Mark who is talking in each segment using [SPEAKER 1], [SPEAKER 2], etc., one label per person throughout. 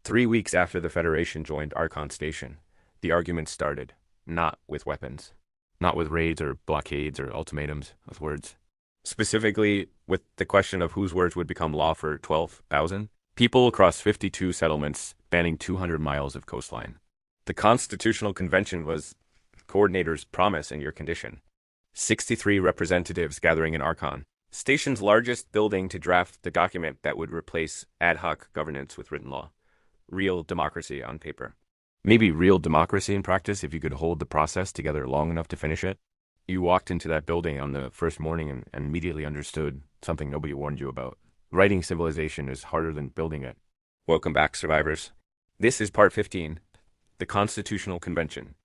[SPEAKER 1] 3 weeks after the Federation joined Archon Station, the argument started, not with weapons, not with raids or blockades or ultimatums, with words. Specifically, with the question of whose words would become law for 12,000 people across 52 settlements spanning 200 miles of coastline. The Constitutional Convention was coordinator's promise and your condition. 63 representatives gathering in Archon, Station's largest building, to draft the document that would replace ad hoc governance with written law. Real democracy on paper. Maybe real democracy in practice if you could hold the process together long enough to finish it. You walked into that building on the first morning and immediately understood something nobody warned you about. Writing civilization is harder than building it. Welcome back, survivors. This is part 15, the Constitutional Convention.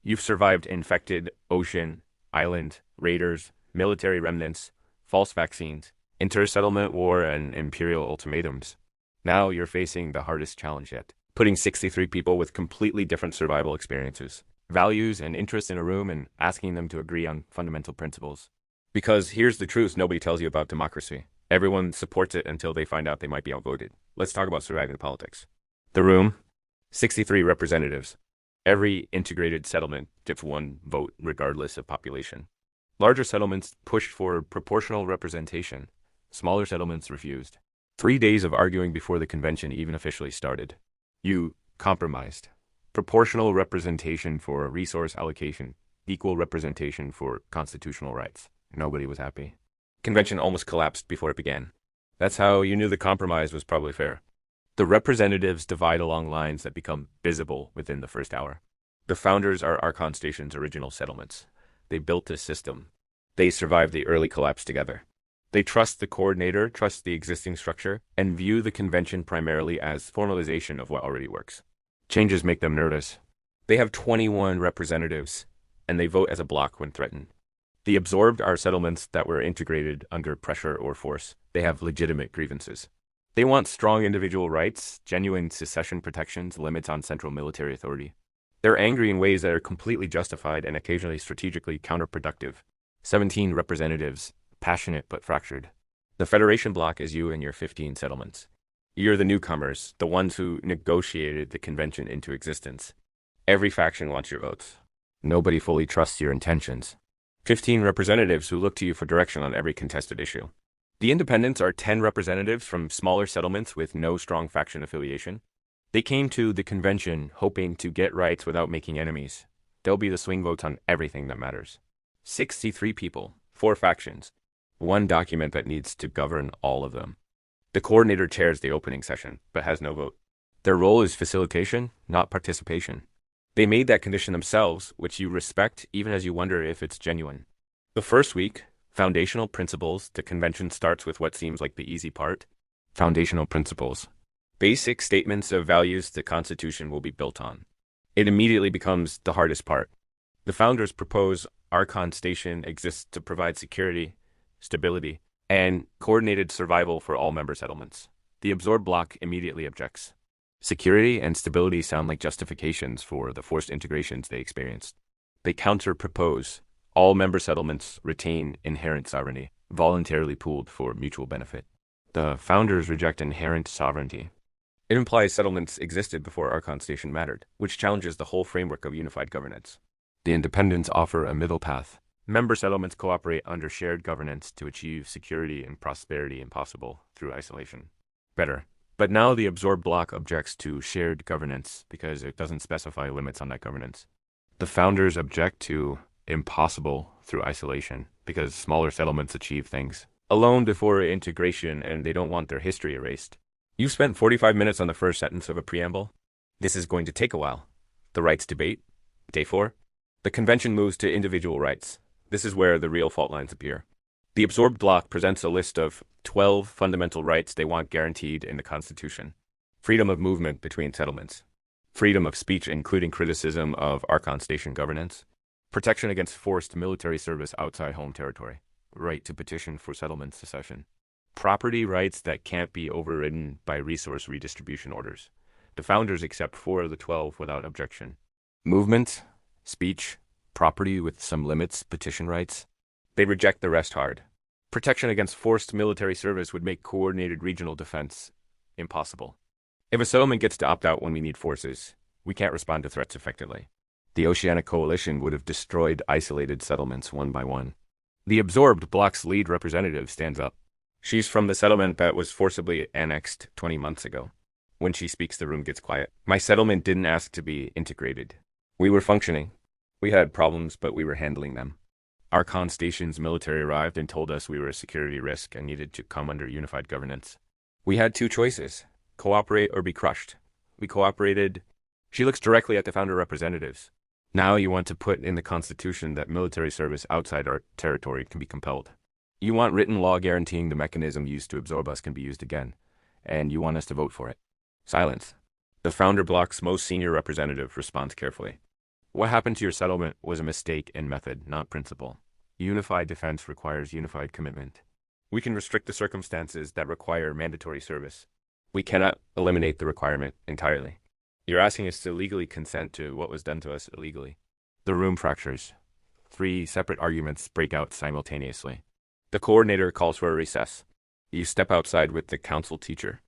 [SPEAKER 1] You've survived infected, ocean, island, raiders, military remnants, false vaccines, inter-settlement war, and imperial ultimatums. Now you're facing the hardest challenge yet, putting 63 people with completely different survival experiences, values, and interests in a room and asking them to agree on fundamental principles. Because here's the truth nobody tells you about democracy. Everyone supports it until they find out they might be outvoted. Let's talk about surviving politics. The room, 63 representatives. Every integrated settlement gets one vote regardless of population. Larger settlements pushed for proportional representation. Smaller settlements refused. 3 days of arguing before the convention even officially started. You compromised. Proportional representation for resource allocation, equal representation for constitutional rights. Nobody was happy. Convention almost collapsed before it began. That's how you knew the compromise was probably fair. The representatives divide along lines that become visible within the first hour. The founders are Archon Station's original settlements. They built this system. They survived the early collapse together. They trust the coordinator, trust the existing structure, and view the convention primarily as formalization of what already works. Changes make them nervous. They have 21 representatives, and they vote as a bloc when threatened. The absorbed are settlements that were integrated under pressure or force. They have legitimate grievances. They want strong individual rights, genuine secession protections, limits on central military authority. They're angry in ways that are completely justified and occasionally strategically counterproductive. 17 representatives, passionate but fractured. The Federation bloc is you and your 15 settlements. You're the newcomers, the ones who negotiated the convention into existence. Every faction wants your votes. Nobody fully trusts your intentions. 15 representatives who look to you for direction on every contested issue. The independents are 10 representatives from smaller settlements with no strong faction affiliation. They came to the convention hoping to get rights without making enemies. They'll be the swing votes on everything that matters. 63 people, 4 factions. One document that needs to govern all of them. The coordinator chairs the opening session, but has no vote. Their role is facilitation, not participation. They made that condition themselves, which you respect even as you wonder if it's genuine. The first week, foundational principles, the convention starts with what seems like the easy part. Foundational principles. Basic statements of values the Constitution will be built on. It immediately becomes the hardest part. The founders propose Archon Station exists to provide security, stability, and coordinated survival for all member settlements. The absorbed bloc immediately objects. Security and stability sound like justifications for the forced integrations they experienced. They counter-propose all member settlements retain inherent sovereignty, voluntarily pooled for mutual benefit. The founders reject inherent sovereignty. It implies settlements existed before Archon Station mattered, which challenges the whole framework of unified governance. The independents offer a middle path. Member settlements cooperate under shared governance to achieve security and prosperity impossible through isolation. Better. But now the absorbed bloc objects to shared governance because it doesn't specify limits on that governance. The founders object to impossible through isolation because smaller settlements achieve things alone before integration and they don't want their history erased. You've spent 45 minutes on the first sentence of a preamble. This is going to take a while. The rights debate. Day 4. The convention moves to individual rights. This is where the real fault lines appear. The absorbed bloc presents a list of 12 fundamental rights they want guaranteed in the Constitution. Freedom of movement between settlements. Freedom of speech, including criticism of Archon Station governance. Protection against forced military service outside home territory. Right to petition for settlement secession. Property rights that can't be overridden by resource redistribution orders. The founders accept 4 of the 12 without objection. Movement, speech, property with some limits, petition rights. They reject the rest hard. Protection against forced military service would make coordinated regional defense impossible. If a settlement gets to opt out when we need forces, we can't respond to threats effectively. The Oceanic Coalition would have destroyed isolated settlements one by one. The absorbed bloc's lead representative stands up. She's from the settlement that was forcibly annexed 20 months ago. When she speaks, the room gets quiet. My settlement didn't ask to be integrated. We were functioning. We had problems, but we were handling them. Archon Station's military arrived and told us we were a security risk and needed to come under unified governance. We had two choices: cooperate or be crushed. We cooperated. She looks directly at the founder representatives. Now you want to put in the Constitution that military service outside our territory can be compelled. You want written law guaranteeing the mechanism used to absorb us can be used again, and you want us to vote for it. Silence. The founder block's most senior representative responds carefully. What happened to your settlement was a mistake in method, not principle. Unified defense requires unified commitment. We can restrict the circumstances that require mandatory service. We cannot eliminate the requirement entirely. You're asking us to legally consent to what was done to us illegally. The room fractures. 3 separate arguments break out simultaneously. The coordinator calls for a recess. You step outside with the council teacher.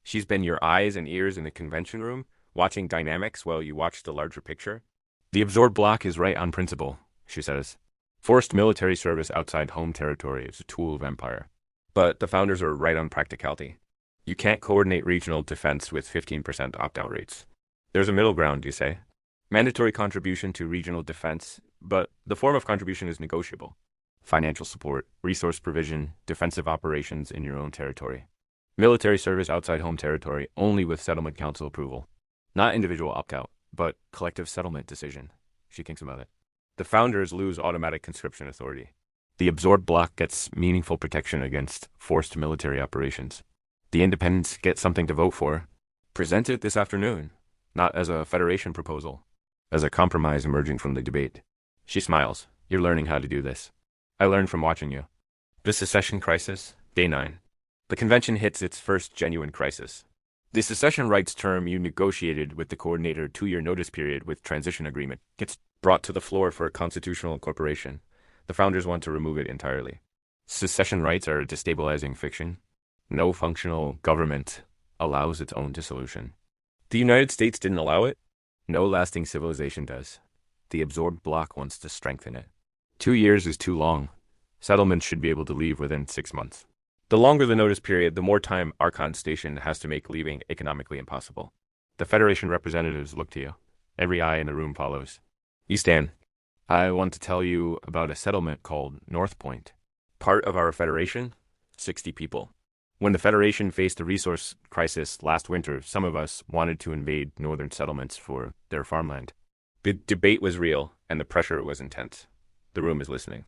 [SPEAKER 1] She's been your eyes and ears in the convention room, watching dynamics while you watch the larger picture. The absorbed bloc is right on principle, she says. Forced military service outside home territory is a tool of empire. But the founders are right on practicality. You can't coordinate regional defense with 15% opt-out rates. There's a middle ground, you say. Mandatory contribution to regional defense, but the form of contribution is negotiable. Financial support, resource provision, defensive operations in your own territory. Military service outside home territory only with settlement council approval. Not individual opt-out, but collective settlement decision. She thinks about it. The founders lose automatic conscription authority. The absorbed bloc gets meaningful protection against forced military operations. The independents get something to vote for. Present it this afternoon. Not as a federation proposal, as a compromise emerging from the debate. She smiles. You're learning how to do this. I learned from watching you. The secession crisis, day 9. The convention hits its first genuine crisis. The secession rights term you negotiated with the coordinator 2-year notice period with transition agreement gets brought to the floor for constitutional incorporation. The founders want to remove it entirely. Secession rights are a destabilizing fiction. No functional government allows its own dissolution. The United States didn't allow it. No lasting civilization does. The absorbed bloc wants to strengthen it. 2 years is too long. Settlements should be able to leave within 6 months. The longer the notice period, the more time Archon Station has to make leaving economically impossible. The Federation representatives look to you. Every eye in the room follows. You stand. I want to tell you about a settlement called North Point. Part of our Federation, 60 people. When the Federation faced a resource crisis last winter, some of us wanted to invade northern settlements for their farmland. The debate was real, and the pressure was intense. The room is listening.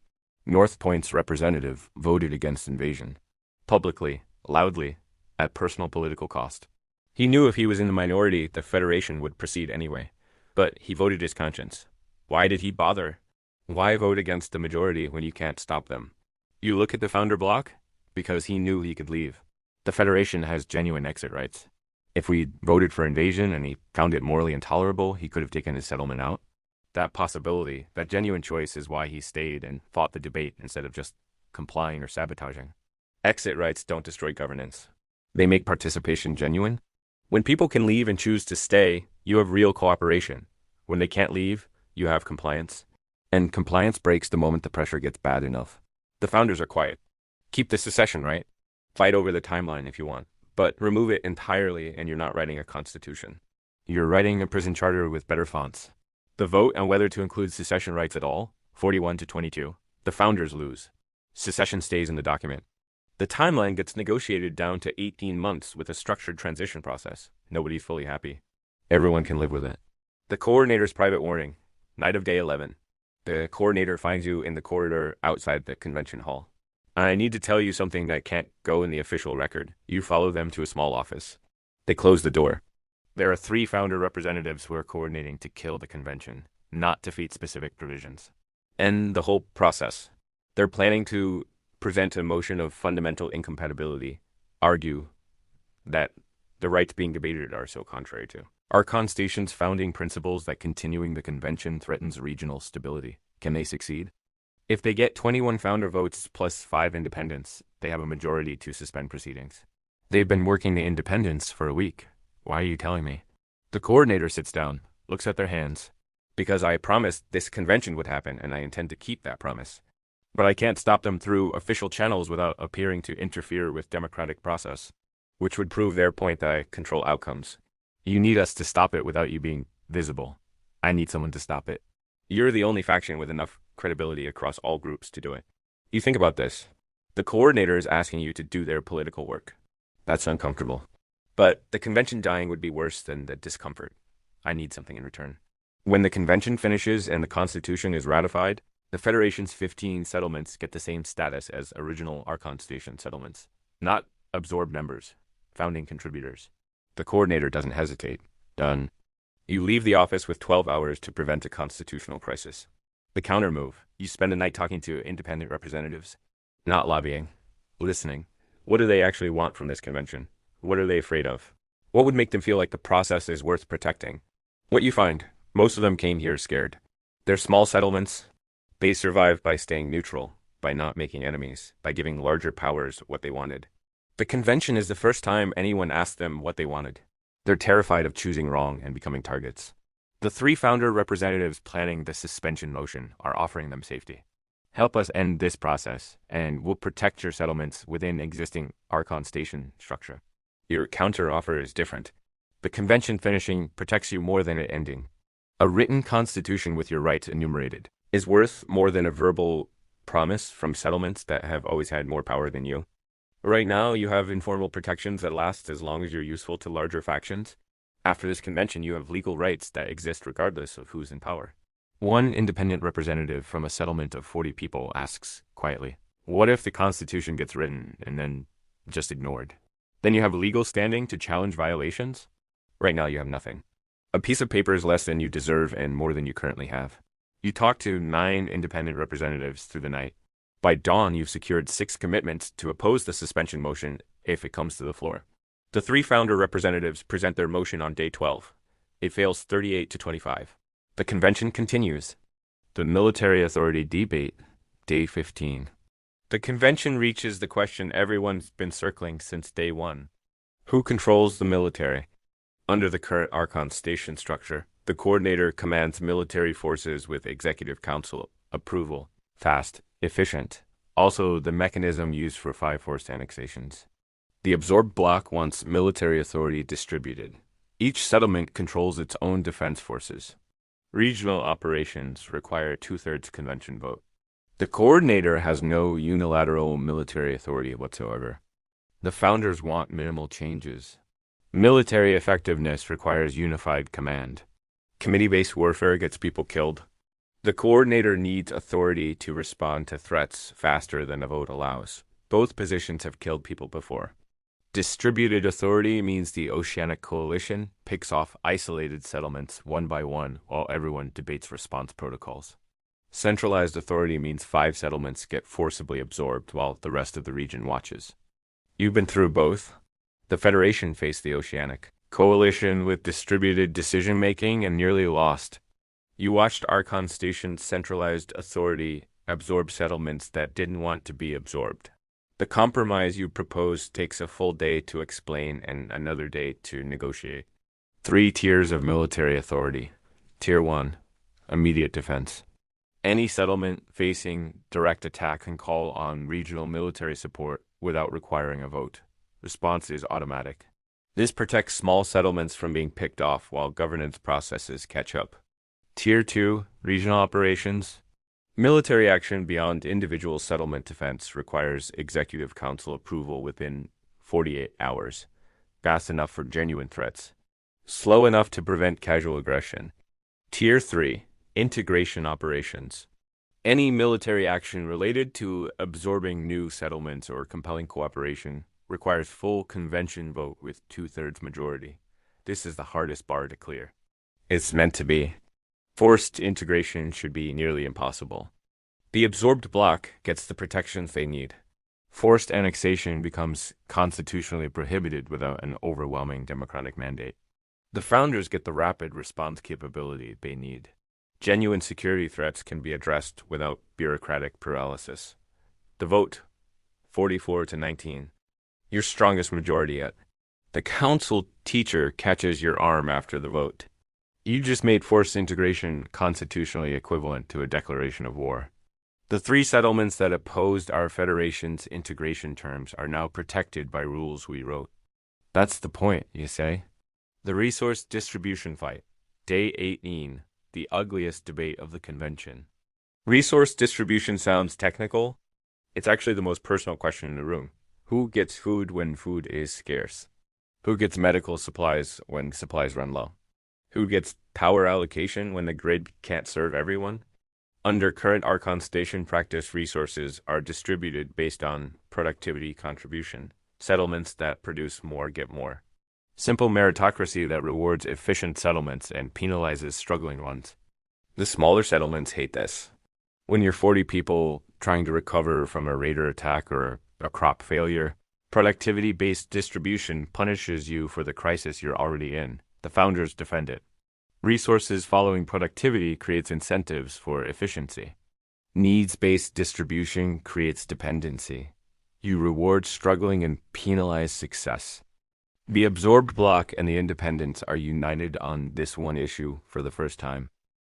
[SPEAKER 1] North Point's representative voted against invasion. Publicly, loudly, at personal political cost. He knew if he was in the minority, the Federation would proceed anyway. But he voted his conscience. Why did he bother? Why vote against the majority when you can't stop them? You look at the founder bloc? Because he knew he could leave. The Federation has genuine exit rights. If we voted for invasion and he found it morally intolerable, he could have taken his settlement out. That possibility, that genuine choice is why he stayed and fought the debate instead of just complying or sabotaging. Exit rights don't destroy governance. They make participation genuine. When people can leave and choose to stay, you have real cooperation. When they can't leave, you have compliance. And compliance breaks the moment the pressure gets bad enough. The founders are quiet. Keep the secession right. Fight over the timeline if you want. But remove it entirely and you're not writing a constitution. You're writing a prison charter with better fonts. The vote on whether to include secession rights at all, 41 to 22. The founders lose. Secession stays in the document. The timeline gets negotiated down to 18 months with a structured transition process. Nobody's fully happy. Everyone can live with it. The coordinator's private warning. Night of day 11. The coordinator finds you in the corridor outside the convention hall. I need to tell you something that can't go in the official record. You follow them to a small office. They close the door. There are 3 founder representatives who are coordinating to kill the convention, not defeat specific provisions. End the whole process. They're planning to present a motion of fundamental incompatibility, argue that the rights being debated are so contrary to Archon Station's founding principles that continuing the convention threatens regional stability. Can they succeed? If they get 21 founder votes plus 5 independents, they have a majority to suspend proceedings. They've been working the independents for a week. Why are you telling me? The coordinator sits down, looks at their hands. Because I promised this convention would happen, and I intend to keep that promise. But I can't stop them through official channels without appearing to interfere with democratic process, which would prove their point that I control outcomes. You need us to stop it without you being visible. I need someone to stop it. You're the only faction with enough credibility across all groups to do it. You think about this. The coordinator is asking you to do their political work. That's uncomfortable. But the convention dying would be worse than the discomfort. I need something in return. When the convention finishes and the Constitution is ratified, the Federation's 15 settlements get the same status as original Archon Station settlements. Not absorbed members, founding contributors. The coordinator doesn't hesitate. Done. You leave the office with 12 hours to prevent a constitutional crisis. The counter move. You spend the night talking to independent representatives. Not lobbying. Listening. What do they actually want from this convention? What are they afraid of? What would make them feel like the process is worth protecting? What you find, most of them came here scared. They're small settlements. They survived by staying neutral, by not making enemies, by giving larger powers what they wanted. The convention is the first time anyone asked them what they wanted. They're terrified of choosing wrong and becoming targets. The 3 founder representatives planning the suspension motion are offering them safety. Help us end this process, and we'll protect your settlements within existing Archon Station structure. Your counter offer is different. The convention finishing protects you more than it ending. A written constitution with your rights enumerated is worth more than a verbal promise from settlements that have always had more power than you. Right now, you have informal protections that last as long as you're useful to larger factions. After this convention, you have legal rights that exist regardless of who's in power. One independent representative from a settlement of 40 people asks quietly, what if the Constitution gets written and then just ignored? Then you have legal standing to challenge violations? Right now, you have nothing. A piece of paper is less than you deserve and more than you currently have. You talk to 9 independent representatives through the night. By dawn, you've secured 6 commitments to oppose the suspension motion if it comes to the floor. The 3 founder representatives present their motion on day 12. It fails 38 to 25. The convention continues. The military authority debate, day 15. The convention reaches the question everyone's been circling since day 1. Who controls the military? Under the current Archon Station structure, the coordinator commands military forces with executive council approval. Fast, efficient. Also the mechanism used for 5 forced annexations. The absorbed bloc wants military authority distributed. Each settlement controls its own defense forces. Regional operations require 2/3 convention vote. The coordinator has no unilateral military authority whatsoever. The founders want minimal changes. Military effectiveness requires unified command. Committee-based warfare gets people killed. The coordinator needs authority to respond to threats faster than a vote allows. Both positions have killed people before. Distributed authority means the Oceanic Coalition picks off isolated settlements one by one while everyone debates response protocols. Centralized authority means 5 settlements get forcibly absorbed while the rest of the region watches. You've been through both. The Federation faced the Oceanic Coalition with distributed decision-making and nearly lost. You watched Archon Station's centralized authority absorb settlements that didn't want to be absorbed. The compromise you proposed takes a full day to explain and another day to negotiate. 3 tiers of military authority. Tier 1, immediate defense. Any settlement facing direct attack can call on regional military support without requiring a vote. Response is automatic. This protects small settlements from being picked off while governance processes catch up. Tier 2, regional operations. Military action beyond individual settlement defense requires executive council approval within 48 hours. Fast enough for genuine threats. Slow enough to prevent casual aggression. Tier 3, integration operations. Any military action related to absorbing new settlements or compelling cooperation requires full convention vote with 2/3 majority. This is the hardest bar to clear. It's meant to be. Forced integration should be nearly impossible. The absorbed bloc gets the protections they need. Forced annexation becomes constitutionally prohibited without an overwhelming democratic mandate. The founders get the rapid response capability they need. Genuine security threats can be addressed without bureaucratic paralysis. The vote, 44 to 19. Your strongest majority yet. The council teacher catches your arm after the vote. You just made forced integration constitutionally equivalent to a declaration of war. The 3 settlements that opposed our Federation's integration terms are now protected by rules we wrote. That's the point, you say? The resource distribution fight. Day 18, the ugliest debate of the convention. Resource distribution sounds technical. It's actually the most personal question in the room. Who gets food when food is scarce? Who gets medical supplies when supplies run low? Who gets power allocation when the grid can't serve everyone? Under current Archon Station practice, resources are distributed based on productivity contribution. Settlements that produce more get more. Simple meritocracy that rewards efficient settlements and penalizes struggling ones. The smaller settlements hate this. When you're 40 people trying to recover from a raider attack or a crop failure, productivity-based distribution punishes you for the crisis you're already in. The founders defend it. Resources following productivity creates incentives for efficiency. Needs-based distribution creates dependency. You reward struggling and penalize success. The absorbed bloc and the independents are united on this one issue for the first time.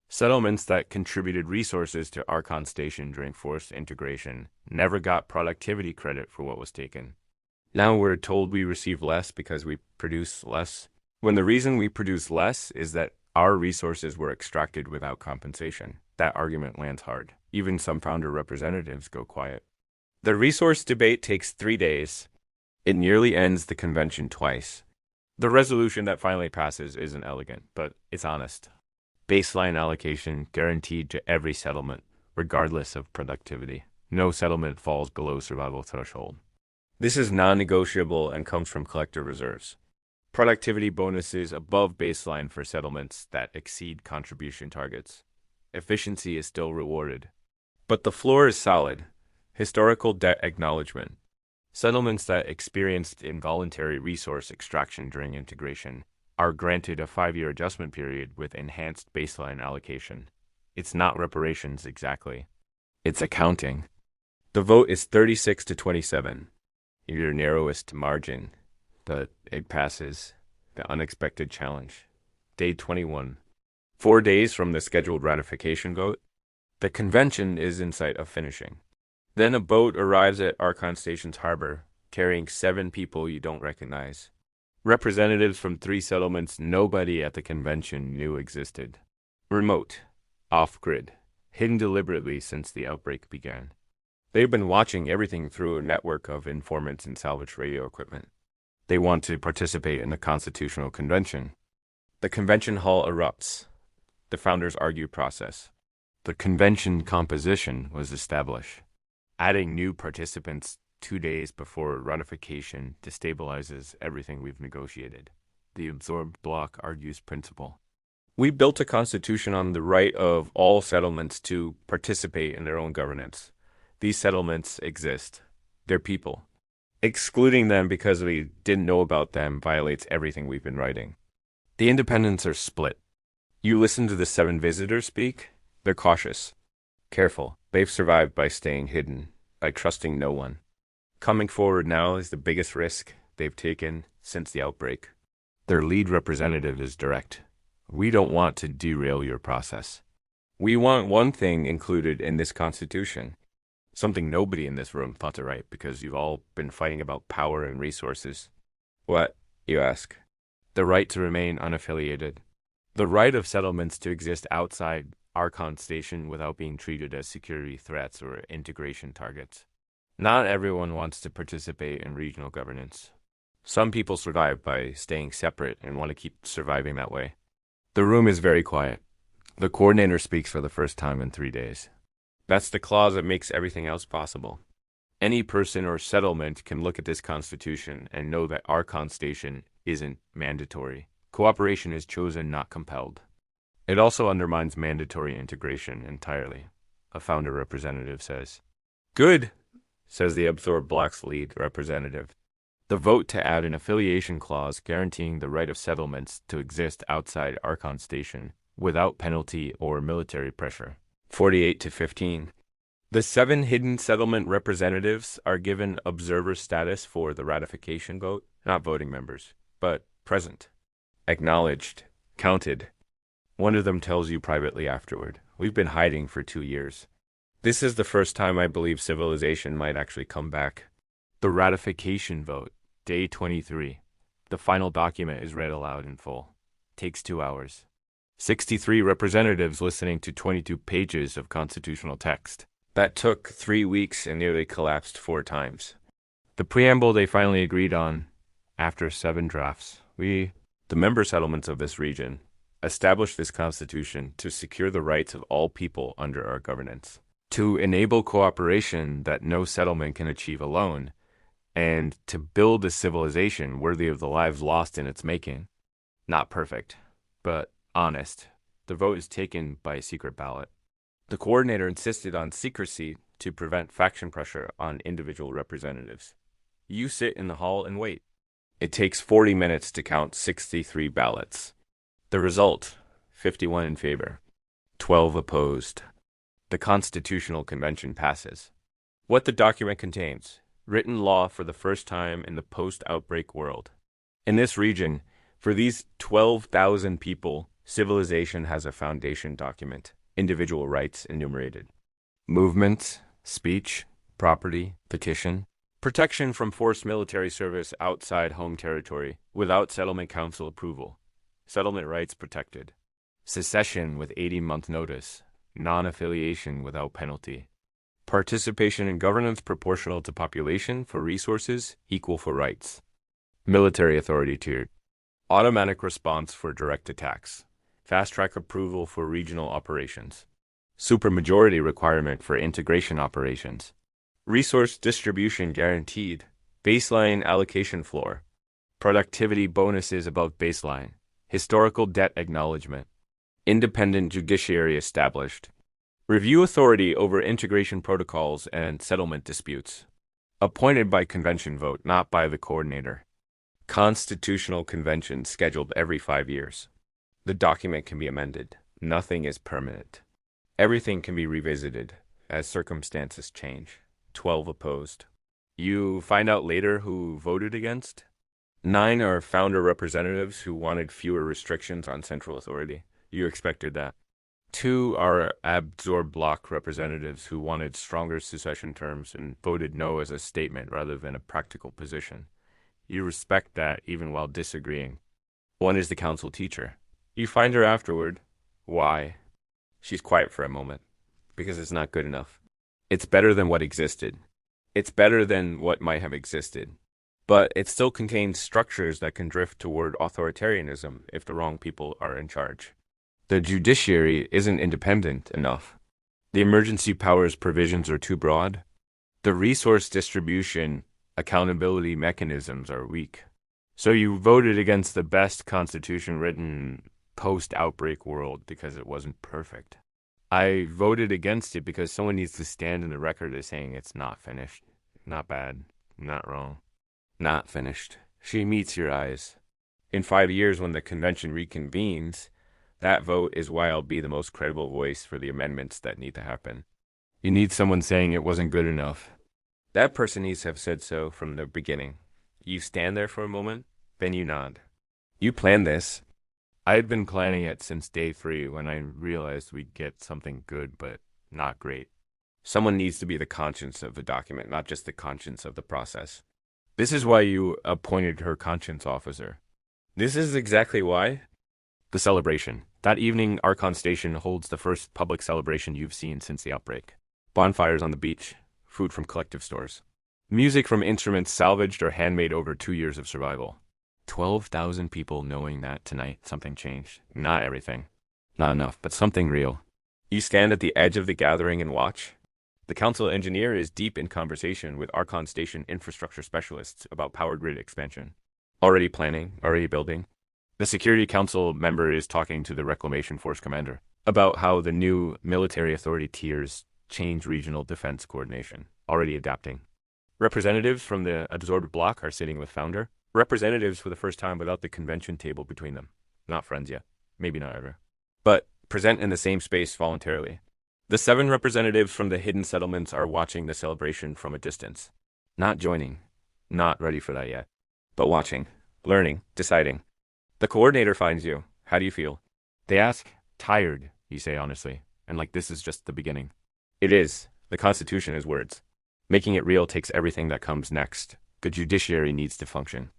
[SPEAKER 1] Settlements that contributed resources to Archon Station during forced integration never got productivity credit for what was taken. Now we're told we receive less because we produce less, when the reason we produce less is that our resources were extracted without compensation. That argument lands hard. Even some founder representatives go quiet. The resource debate takes 3 days. It nearly ends the convention twice. The resolution that finally passes isn't elegant, but it's honest. Baseline allocation guaranteed to every settlement, regardless of productivity. No settlement falls below survival threshold. This is non-negotiable and comes from collector reserves. Productivity bonuses above baseline for settlements that exceed contribution targets. Efficiency is still rewarded. But the floor is solid. Historical debt acknowledgement. Settlements that experienced involuntary resource extraction during integration are granted a 5-year adjustment period with enhanced baseline allocation. It's not reparations exactly. It's accounting. The vote is 36 to 27. Your narrowest margin. But it passes. The unexpected challenge. Day 21. 4 days from the scheduled ratification vote. The convention is in sight of finishing. Then a boat arrives at Archon Station's harbor, carrying 7 people you don't recognize. Representatives from 3 settlements nobody at the convention knew existed. Remote. Off-grid. Hidden deliberately since the outbreak began. They've been watching everything through a network of informants and salvaged radio equipment. They want to participate in the Constitutional Convention. The convention hall erupts. The founders argue process. The convention composition was established. Adding new participants 2 days before ratification destabilizes everything we've negotiated. The absorbed bloc argues principle. We built a constitution on the right of all settlements to participate in their own governance. These settlements exist. They're people. Excluding them because we didn't know about them violates everything we've been writing. The independents are split. You listen to the 7 visitors speak, they're cautious. Careful, they've survived by staying hidden, by trusting no one. Coming forward now is the biggest risk they've taken since the outbreak. Their lead representative is direct. We don't want to derail your process. We want one thing included in this constitution. Something nobody in this room thought to write because you've all been fighting about power and resources. What, you ask? The right to remain unaffiliated. The right of settlements to exist outside Archon Station without being treated as security threats or integration targets. Not everyone wants to participate in regional governance. Some people survive by staying separate and want to keep surviving that way. The room is very quiet. The coordinator speaks for the first time in 3 days. That's the clause that makes everything else possible. Any person or settlement can look at this constitution and know that Archon Station isn't mandatory. Cooperation is chosen, not compelled. It also undermines mandatory integration entirely, a founder representative says. Good, says the absorbed bloc's lead representative. The vote to add an affiliation clause guaranteeing the right of settlements to exist outside Archon Station without penalty or military pressure. 48 to 15. The 7 hidden settlement representatives are given observer status for the ratification vote, not voting members. but present, acknowledged, counted. One of them tells you privately afterward, "We've been hiding for 2 years." This is the first time I believe civilization might actually come back. The ratification vote, day 23. The final document is read aloud in full. Takes 2 hours. 63 representatives listening to 22 pages of constitutional text. That took 3 weeks and nearly collapsed 4 times. The preamble they finally agreed on, after 7 drafts. We, the member settlements of this region, established this constitution to secure the rights of all people under our governance, to enable cooperation that no settlement can achieve alone, and to build a civilization worthy of the lives lost in its making. Not perfect, but honest. The vote is taken by a secret ballot. The coordinator insisted on secrecy to prevent faction pressure on individual representatives. You sit in the hall and wait. It takes 40 minutes to count 63 ballots. The result, 51 in favor, 12 opposed. The Constitutional Convention passes. What the document contains: written law for the first time in the post-outbreak world. In this region, for these 12,000 people, civilization has a foundation document, individual rights enumerated. Movement, speech, property, petition, protection from forced military service outside home territory without settlement council approval, settlement rights protected, secession with 80-month notice, non-affiliation without penalty, participation in governance proportional to population for resources, equal for rights, military authority tiered, automatic response for direct attacks, fast-track approval for regional operations, supermajority requirement for integration operations, resource distribution guaranteed, baseline allocation floor, productivity bonuses above baseline, historical debt acknowledgement, independent judiciary established, review authority over integration protocols and settlement disputes, appointed by convention vote, not by the coordinator. Constitutional convention scheduled every 5 years. The document can be amended. Nothing is permanent. Everything can be revisited as circumstances change. 12 opposed. You find out later who voted against? 9 are founder representatives who wanted fewer restrictions on central authority. You expected that. 2 are absorbed bloc representatives who wanted stronger secession terms and voted no as a statement rather than a practical position. You respect that even while disagreeing. 1 is the council teacher. You find her afterward. Why? She's quiet for a moment. Because it's not good enough. It's better than what existed. It's better than what might have existed. But it still contains structures that can drift toward authoritarianism if the wrong people are in charge. The judiciary isn't independent enough. The emergency powers provisions are too broad. The resource distribution accountability mechanisms are weak. So you voted against the best constitution written post-outbreak world because it wasn't perfect. I voted against it because someone needs to stand in the record as saying it's not finished, not bad, not wrong, not finished. She meets your eyes. In 5 years when the convention reconvenes, that vote is why I'll be the most credible voice for the amendments that need to happen. You need someone saying it wasn't good enough. That person needs to have said so from the beginning. You stand there for a moment, then you nod. You planned this. I had been planning it since day 3 when I realized we'd get something good but not great. Someone needs to be the conscience of the document, not just the conscience of the process. This is why you appointed her conscience officer. This is exactly why. The celebration. That evening, Archon Station holds the first public celebration you've seen since the outbreak. Bonfires on the beach. Food from collective stores. Music from instruments salvaged or handmade over 2 years of survival. 12,000 people knowing that tonight something changed. Not everything. Not enough, but something real. You stand at the edge of the gathering and watch. The council engineer is deep in conversation with Archon Station infrastructure specialists about power grid expansion. Already planning, already building. The Security Council member is talking to the Reclamation Force Commander about how the new military authority tiers change regional defense coordination, already adapting. Representatives from the absorbed bloc are sitting with founder. Representatives for the first time without the convention table between them. Not friends yet. Maybe not ever. But present in the same space voluntarily. The 7 representatives from the hidden settlements are watching the celebration from a distance. Not joining. Not ready for that yet. But watching. learning, deciding. The coordinator finds you. How do you feel? They ask, tired, you say honestly, and like this is just the beginning. It is. The Constitution is words. Making it real takes everything that comes next. The judiciary needs to function.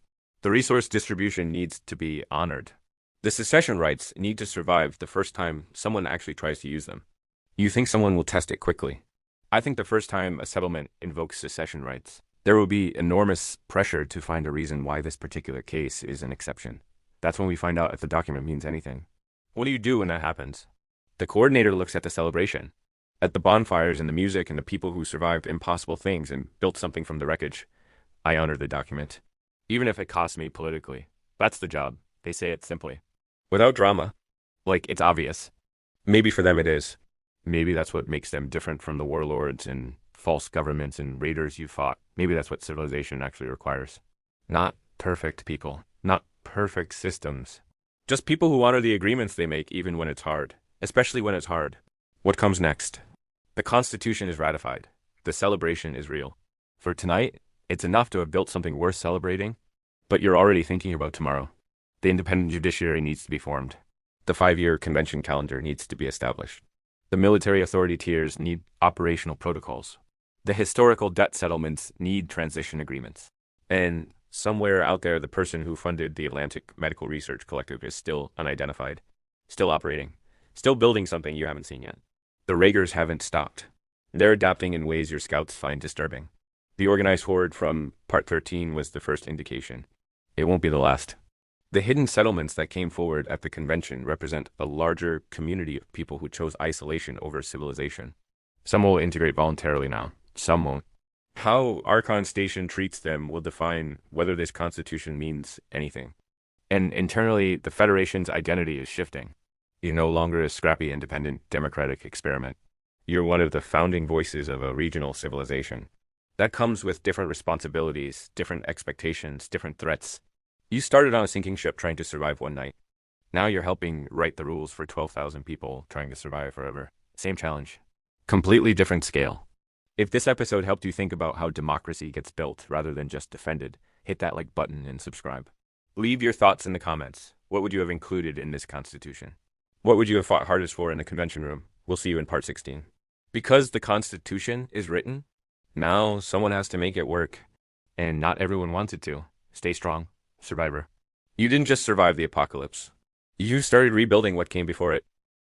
[SPEAKER 1] The resource distribution needs to be honored. The secession rights need to survive the first time someone actually tries to use them. You think someone will test it quickly? I think the first time a settlement invokes secession rights, there will be enormous pressure to find a reason why this particular case is an exception. That's when we find out if the document means anything. What do you do when that happens? The coordinator looks at the celebration, at the bonfires and the music and the people who survived impossible things and built something from the wreckage. I honor the document, even if it costs me politically. That's the job. They say it simply, without drama. Like, it's obvious. Maybe for them it is. Maybe that's what makes them different from the warlords and false governments and raiders you fought. Maybe that's what civilization actually requires. Not perfect people. Not perfect systems. Just people who honor the agreements they make even when it's hard. Especially when it's hard. What comes next? The Constitution is ratified. The celebration is real. For tonight, it's enough to have built something worth celebrating, but you're already thinking about tomorrow. The independent judiciary needs to be formed. The 5-year convention calendar needs to be established. The military authority tiers need operational protocols. The historical debt settlements need transition agreements. And somewhere out there, the person who funded the Atlantic Medical Research Collective is still unidentified, still operating, still building something you haven't seen yet. The Raegers haven't stopped. They're adapting in ways your scouts find disturbing. The organized horde from Part 13 was the first indication. It won't be the last. The hidden settlements that came forward at the convention represent a larger community of people who chose isolation over civilization. Some will integrate voluntarily now. Some won't. How Archon Station treats them will define whether this constitution means anything. And internally, the Federation's identity is shifting. You're no longer a scrappy, independent, democratic experiment. You're one of the founding voices of a regional civilization. That comes with different responsibilities, different expectations, different threats. You started on a sinking ship trying to survive one night. Now you're helping write the rules for 12,000 people trying to survive forever. Same challenge. Completely different scale. If this episode helped you think about how democracy gets built rather than just defended, hit that like button and subscribe. Leave your thoughts in the comments. What would you have included in this constitution? What would you have fought hardest for in the convention room? We'll see you in part 16. Because the Constitution is written, now someone has to make it work. And not everyone wants it to. Stay strong, survivor. You didn't just survive the apocalypse. You started rebuilding what came before it.